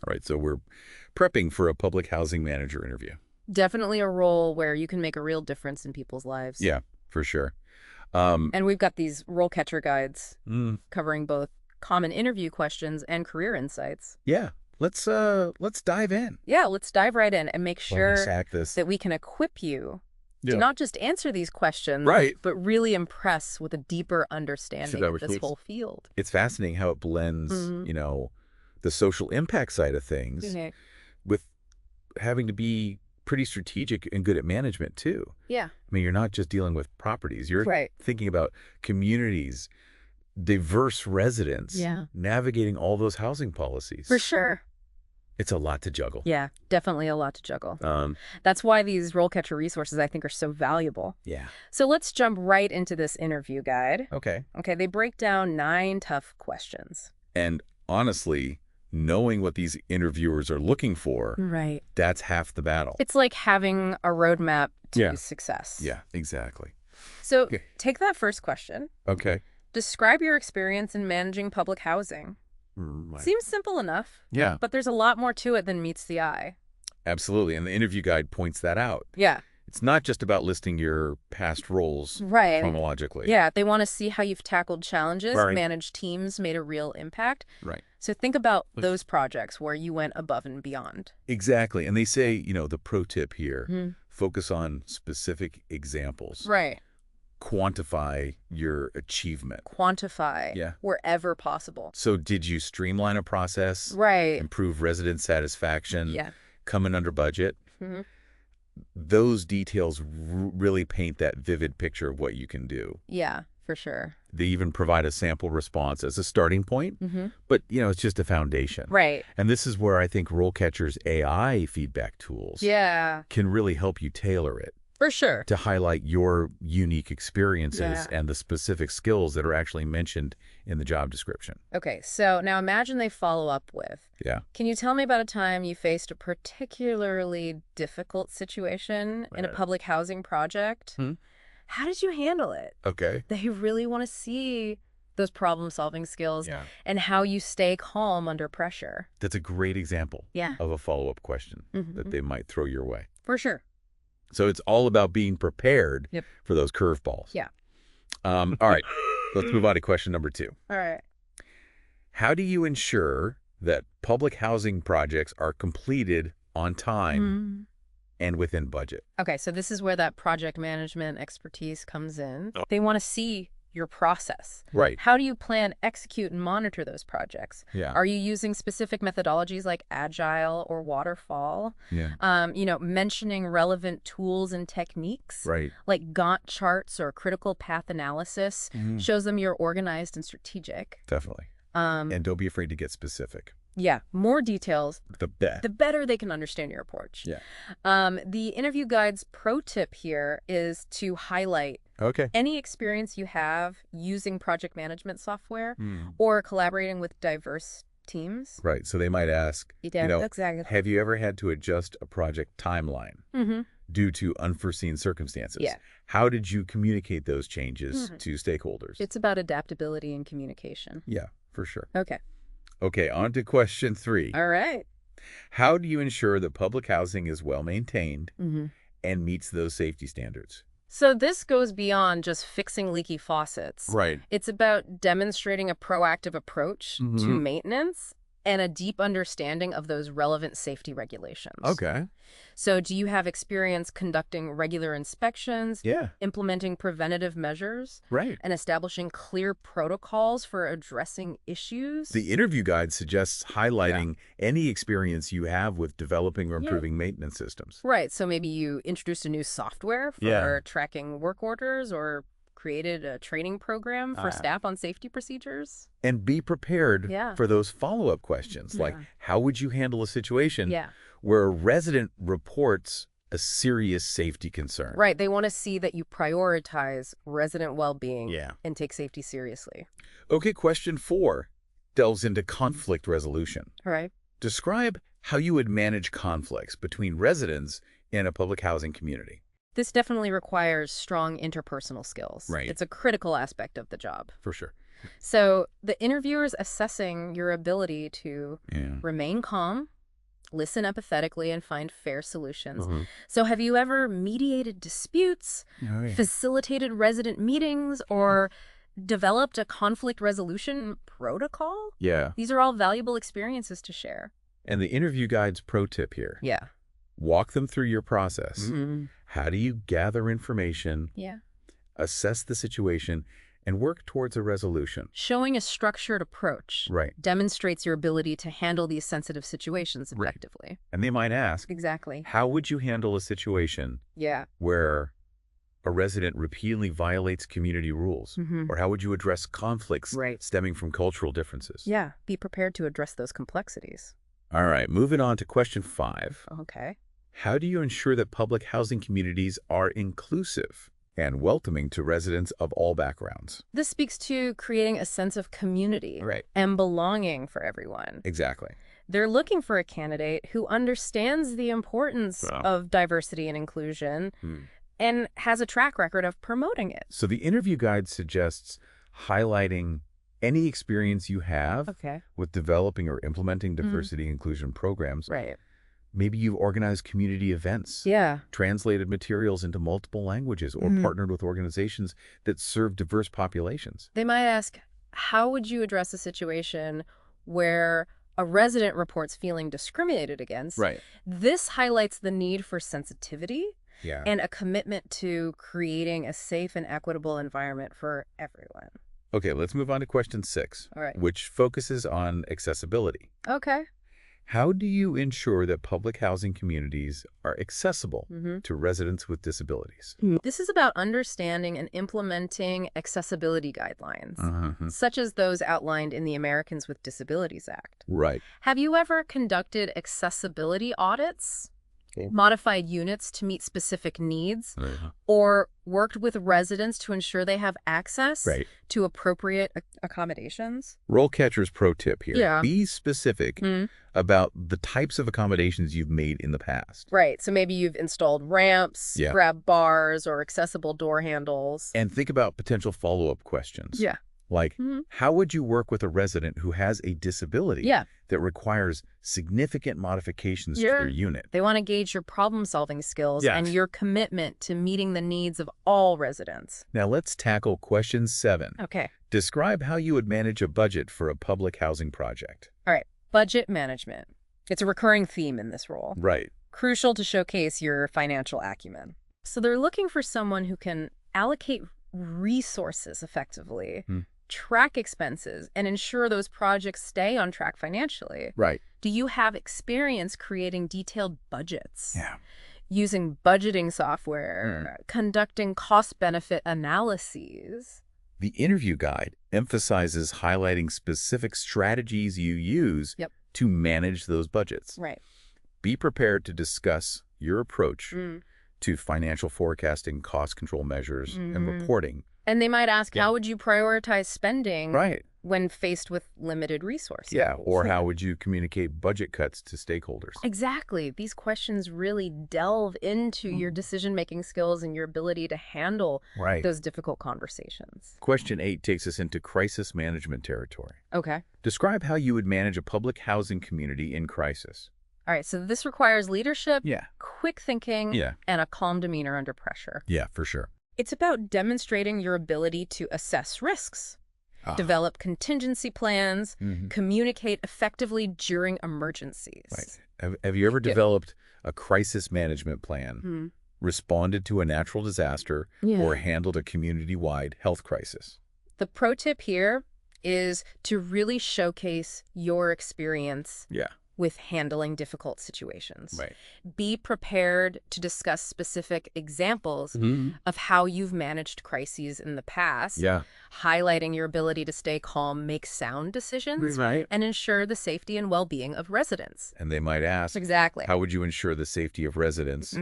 All right, so we're prepping for a public housing manager interview. Definitely a role where you can make a real difference in people's lives. Yeah, for sure. And we've got these RoleCatcher guides mm, covering both common interview questions and career insights. yeah, let's dive in. Yeah, let's dive right in and make sure Sack this. that we can equip you to Yeah. not just answer these questions, Right. but really impress with a deeper understanding that of was this case. whole field. It's fascinating how it blends, the social impact side of things Okay. with having to be pretty strategic and good at management too. Yeah. I mean, you're not just dealing with properties. You're Right. thinking about communities, diverse residents, Yeah. navigating all those housing policies. For sure. It's a lot to juggle. Yeah, definitely a lot to juggle. Um, That's why these RoleCatcher resources, I think, are so valuable. yeah. So let's jump right into this interview guide. Okay. Okay, they break down 9 tough questions. And honestly, knowing what these interviewers are looking for, Right. that's half the battle. It's like having a roadmap to Yeah. success. Yeah, exactly. So Okay. take that first question. Okay. Describe your experience in managing public housing. Right. Seems simple enough, Yeah, but there's a lot more to it than meets the eye. absolutely. And the interview guide points that out. Yeah. It's not just about listing your past roles Right. chronologically. Yeah, they want to see how you've tackled challenges, Right. managed teams, made a real impact. Right. So think about those projects where you went above and beyond. Exactly. And they say, the pro tip here, Mhm. focus on specific examples. Right. Quantify your achievement. Quantify Yeah. wherever possible. So did you streamline a process? Right. Improve resident satisfaction? Yeah. Come in under budget? Mhm. Those details really paint that vivid picture of what you can do. Yeah, for sure. They even provide a sample response as a starting point, but, it's just a foundation. Right. And this is where I think RoleCatcher's AI feedback tools Yeah, can really help you tailor it for sure. to highlight your unique experiences Yeah. and the specific skills that are actually mentioned in the job description. Okay, so now imagine they follow up with, Yeah. can you tell me about a time you faced a particularly difficult situation in a public housing project? How did you handle it? Okay. They really want to see those problem-solving skills Yeah. and how you stay calm under pressure. That's a great example Yeah. of a follow-up question that they might throw your way. For sure. So it's all about being prepared Yep. for those curveballs. Yeah. All right. Let's move on to question number 2. All right. How do you ensure that public housing projects are completed on time and within budget? Okay, so this is where that project management expertise comes in. They want to see your process. Right. How do you plan, execute, and monitor those projects? Yeah. Are you using specific methodologies like Agile or Waterfall? Yeah. Mentioning relevant tools and techniques Right. like Gantt charts or critical path analysis shows them you're organized and strategic. Definitely. And don't be afraid to get specific. Yeah, more details, The best. the better they can understand your approach. Yeah. The interview guide's pro tip here is to highlight Okay. any experience you have using project management software or collaborating with diverse teams. Right. So they might ask, Exactly. have you ever had to adjust a project timeline due to unforeseen circumstances? Yeah. How did you communicate those changes to stakeholders? It's about adaptability and communication. Yeah, for sure. Okay. Okay, on to question 3. All right. How do you ensure that public housing is well maintained and meets those safety standards? So this goes beyond just fixing leaky faucets. Right. It's about demonstrating a proactive approach to maintenance and a deep understanding of those relevant safety regulations. Okay. So do you have experience conducting regular inspections, Yeah. implementing preventative measures, Right. and establishing clear protocols for addressing issues? The interview guide suggests highlighting any experience you have with developing or improving maintenance systems. Right. So maybe you introduced a new software for tracking work orders or created a training program for staff on safety procedures. And be prepared for those follow-up questions, like how would you handle a situation where a resident reports a serious safety concern? Right. They want to see that you prioritize resident well-being Yeah. and take safety seriously. Okay, question 4 delves into conflict resolution. All right. Describe how you would manage conflicts between residents in a public housing community. This definitely requires strong interpersonal skills. Right. It's a critical aspect of the job. For sure. So the interviewer's assessing your ability to remain calm, listen empathetically, and find fair solutions. So have you ever mediated disputes, facilitated resident meetings, or developed a conflict resolution protocol? Yeah. These are all valuable experiences to share. And the interview guide's pro tip here. Yeah. Walk them through your process. How do you gather information? Yeah. Assess the situation and work towards a resolution. Showing a structured approach demonstrates your ability to handle these sensitive situations effectively. And they might ask, exactly, how would you handle a situation where a resident repeatedly violates community rules? Or how would you address conflicts stemming from cultural differences? Yeah, be prepared to address those complexities. All right, moving on to question 5. Okay. How do you ensure that public housing communities are inclusive and welcoming to residents of all backgrounds? This speaks to creating a sense of community and belonging for everyone. Exactly. They're looking for a candidate who understands the importance of diversity and inclusion and has a track record of promoting it. So the interview guide suggests highlighting any experience you have with developing or implementing diversity and inclusion programs. Maybe you've organized community events, translated materials into multiple languages, or partnered with organizations that serve diverse populations. They might ask, how would you address a situation where a resident reports feeling discriminated against? This highlights the need for sensitivity and a commitment to creating a safe and equitable environment for everyone. Okay, let's move on to question 6, which focuses on accessibility. Okay. How do you ensure that public housing communities are accessible to residents with disabilities? This is about understanding and implementing accessibility guidelines, such as those outlined in the Americans with Disabilities Act. Have you ever conducted accessibility audits, modified units to meet specific needs, or worked with residents to ensure they have access to appropriate accommodations? RoleCatcher's pro tip here. Be specific about the types of accommodations you've made in the past. So maybe you've installed ramps, grab bars, or accessible door handles. And think about potential follow-up questions. Like, how would you work with a resident who has a disability that requires significant modifications to their unit? They want to gauge your problem-solving skills and your commitment to meeting the needs of all residents. Now let's tackle question 7. Okay. Describe how you would manage a budget for a public housing project. All right. Budget management. It's a recurring theme in this role. Crucial to showcase your financial acumen. So they're looking for someone who can allocate resources effectively, track expenses, and ensure those projects stay on track financially. Do you have experience creating detailed budgets? Using budgeting software, conducting cost-benefit analyses? The interview guide emphasizes highlighting specific strategies you use to manage those budgets. Be prepared to discuss your approach to financial forecasting, cost control measures, and reporting. And they might ask, how would you prioritize spending when faced with limited resources? Or how would you communicate budget cuts to stakeholders? Exactly. These questions really delve into your decision-making skills and your ability to handle those difficult conversations. Question 8 takes us into crisis management territory. Okay. Describe how you would manage a public housing community in crisis. All right, so this requires leadership, quick thinking, and a calm demeanor under pressure. For sure. It's about demonstrating your ability to assess risks, develop contingency plans, communicate effectively during emergencies. Have you ever developed a crisis management plan, responded to a natural disaster, or handled a community-wide health crisis? The pro tip here is to really showcase your experience with handling difficult situations. Be prepared to discuss specific examples of how you've managed crises in the past, highlighting your ability to stay calm, make sound decisions, and ensure the safety and well-being of residents. And they might ask, how would you ensure the safety of residents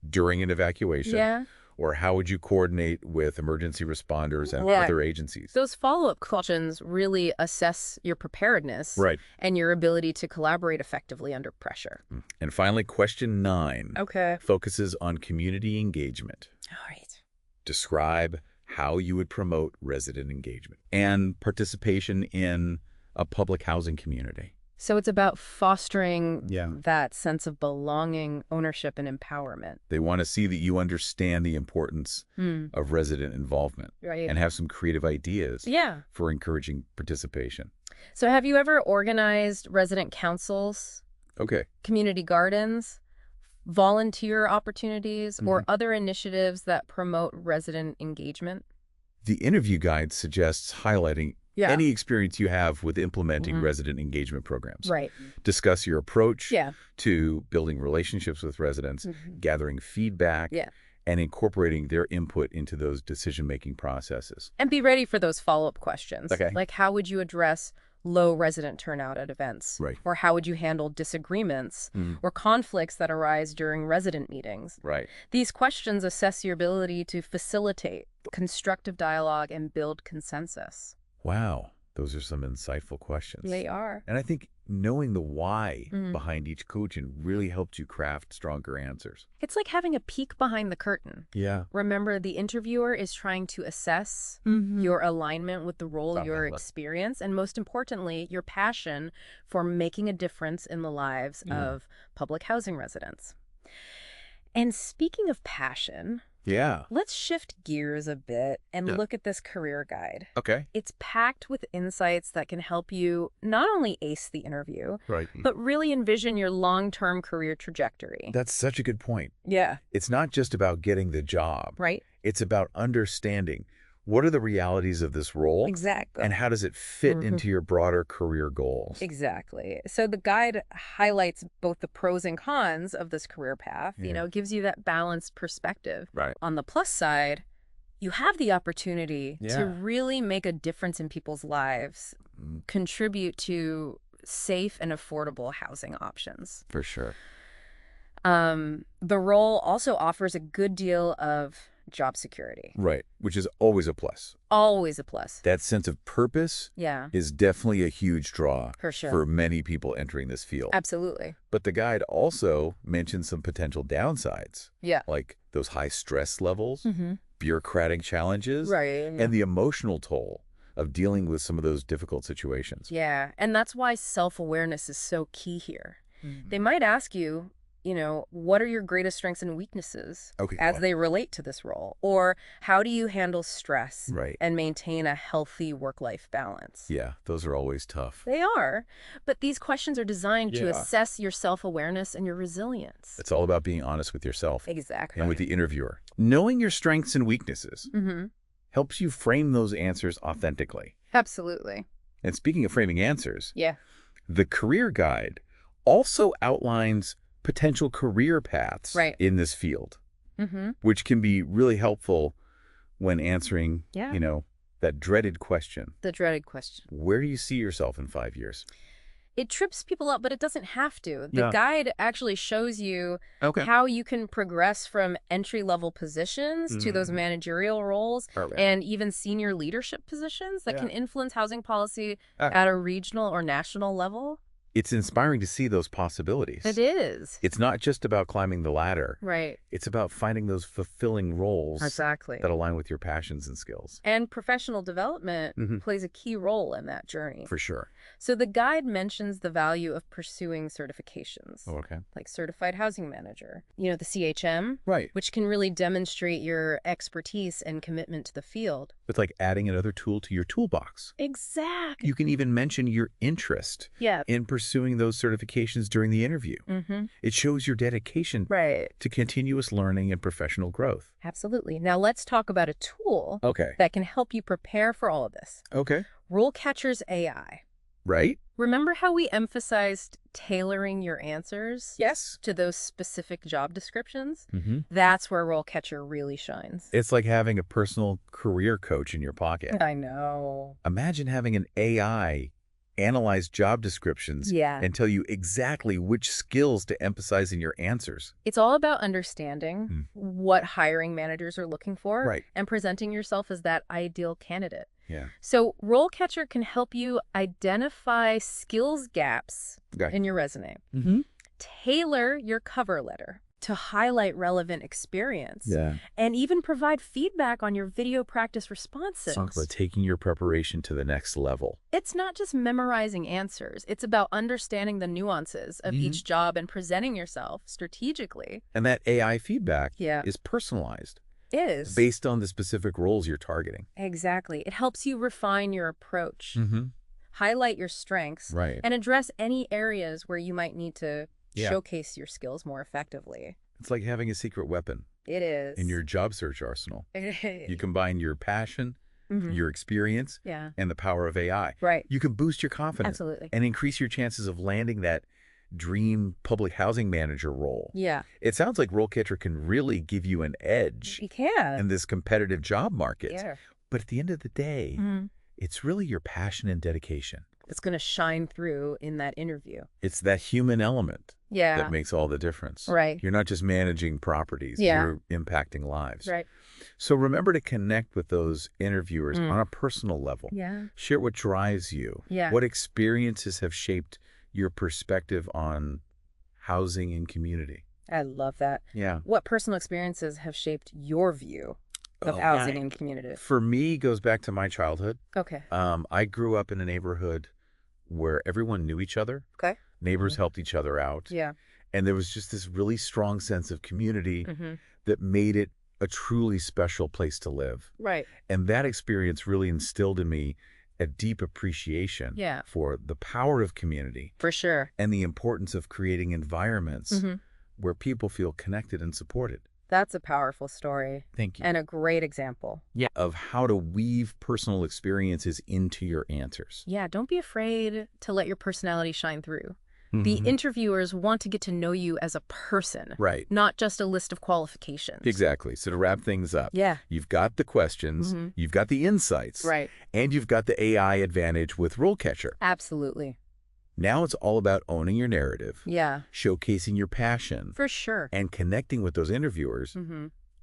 during an evacuation? Or how would you coordinate with emergency responders and other agencies? Those follow-up questions really assess your preparedness and your ability to collaborate effectively under pressure. And finally, question 9 focuses on community engagement. Describe how you would promote resident engagement and participation in a public housing community. So it's about fostering that sense of belonging, ownership, and empowerment. They want to see that you understand the importance of resident involvement and have some creative ideas for encouraging participation. So have you ever organized resident councils, community gardens, volunteer opportunities, or other initiatives that promote resident engagement? The interview guide suggests highlighting any experience you have with implementing resident engagement programs. Discuss your approach to building relationships with residents, gathering feedback, and incorporating their input into those decision-making processes. And be ready for those follow-up questions. Like, how would you address low resident turnout at events? Or how would you handle disagreements or conflicts that arise during resident meetings? These questions assess your ability to facilitate constructive dialogue and build consensus. Wow, those are some insightful questions. They are. And I think knowing the why behind each question really helps you craft stronger answers. It's like having a peek behind the curtain. Remember, the interviewer is trying to assess your alignment with the role, your experience, and most importantly, your passion for making a difference in the lives of public housing residents. And speaking of passion, let's shift gears a bit and look at this career guide. It's packed with insights that can help you not only ace the interview, but really envision your long-term career trajectory. That's such a good point. It's not just about getting the job. It's about understanding what are the realities of this role and how does it fit into your broader career goals. So the guide highlights both the pros and cons of this career path, you know, gives you that balanced perspective. On the plus side, you have the opportunity to really make a difference in people's lives, contribute to safe and affordable housing options. For sure. The role also offers a good deal of job security. Which is always a plus. Always a plus. That sense of purpose is definitely a huge draw for many people entering this field. Absolutely. But the guide also mentions some potential downsides. Like those high stress levels, bureaucratic challenges, and the emotional toll of dealing with some of those difficult situations. And that's why self-awareness is so key here. They might ask you, you know, what are your greatest strengths and weaknesses as they relate to this role? Or how do you handle stress and maintain a healthy work-life balance? Those are always tough. They are. But these questions are designed to assess your self-awareness and your resilience. It's all about being honest with yourself. Exactly. And with the interviewer. Knowing your strengths and weaknesses helps you frame those answers authentically. Absolutely. And speaking of framing answers, the career guide also outlines potential career paths in this field, which can be really helpful when answering, you know, that dreaded question. The dreaded question. Where do you see yourself in 5 years? It trips people up, but it doesn't have to. The guide actually shows you how you can progress from entry-level positions to those managerial roles and even senior leadership positions that can influence housing policy at a regional or national level. It's inspiring to see those possibilities. It is. It's not just about climbing the ladder. Right. It's about finding those fulfilling roles exactly that align with your passions and skills. And professional development plays a key role in that journey. For sure. So the guide mentions the value of pursuing certifications. Oh, okay. Like Certified Housing Manager. You know, the CHM. Right. Which can really demonstrate your expertise and commitment to the field. It's like adding another tool to your toolbox. Exactly. You can even mention your interest in pursuing those certifications during the interview. It shows your dedication to continuous learning and professional growth. Absolutely. Now let's talk about a tool that can help you prepare for all of this. RoleCatcher's AI. Right. Remember how we emphasized tailoring your answers to those specific job descriptions? That's where RoleCatcher really shines. It's like having a personal career coach in your pocket. I know. Imagine having an AI analyze job descriptions and tell you exactly which skills to emphasize in your answers. It's all about understanding what hiring managers are looking for and presenting yourself as that ideal candidate. So RoleCatcher can help you identify skills gaps in your resume, tailor your cover letter, to highlight relevant experience. Yeah. And even provide feedback on your video practice responses. Talk about taking your preparation to the next level. It's not just memorizing answers. It's about understanding the nuances of each job and presenting yourself strategically. And that AI feedback is personalized. Is. Based on the specific roles you're targeting. Exactly. It helps you refine your approach, highlight your strengths, and address any areas where you might need to showcase your skills more effectively. It's like having a secret weapon. It is. In your job search arsenal. You combine your passion, your experience, and the power of AI. Right. You can boost your confidence. Absolutely. And increase your chances of landing that dream public housing manager role. Yeah. It sounds like RoleCatcher can really give you an edge in this competitive job market. Yeah. But at the end of the day, it's really your passion and dedication. It's going to shine through in that interview. It's that human element that makes all the difference. Right. You're not just managing properties. You're impacting lives. Right. So remember to connect with those interviewers on a personal level. Yeah. Share what drives you. Yeah. What experiences have shaped your perspective on housing and community. I love that. Yeah. What personal experiences have shaped your view of housing and community? For me, it goes back to my childhood. Okay. I grew up in a neighborhood where everyone knew each other. Okay. Neighbors helped each other out. Yeah. And there was just this really strong sense of community that made it a truly special place to live. Right. And that experience really instilled in me a deep appreciation for the power of community. For sure. And the importance of creating environments where people feel connected and supported. That's a powerful story. Thank you. And a great example. Yeah. Of how to weave personal experiences into your answers. Yeah, don't be afraid to let your personality shine through. The interviewers want to get to know you as a person. Right. Not just a list of qualifications. Exactly. So to wrap things up, you've got the questions, you've got the insights, and you've got the AI advantage with RoleCatcher. Absolutely. Now it's all about owning your narrative, showcasing your passion, for sure, and connecting with those interviewers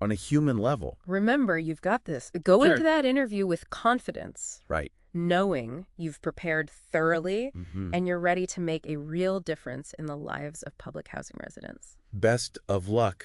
on a human level. Remember, you've got this. Go into that interview with confidence. Right. Knowing you've prepared thoroughly and you're ready to make a real difference in the lives of public housing residents. Best of luck.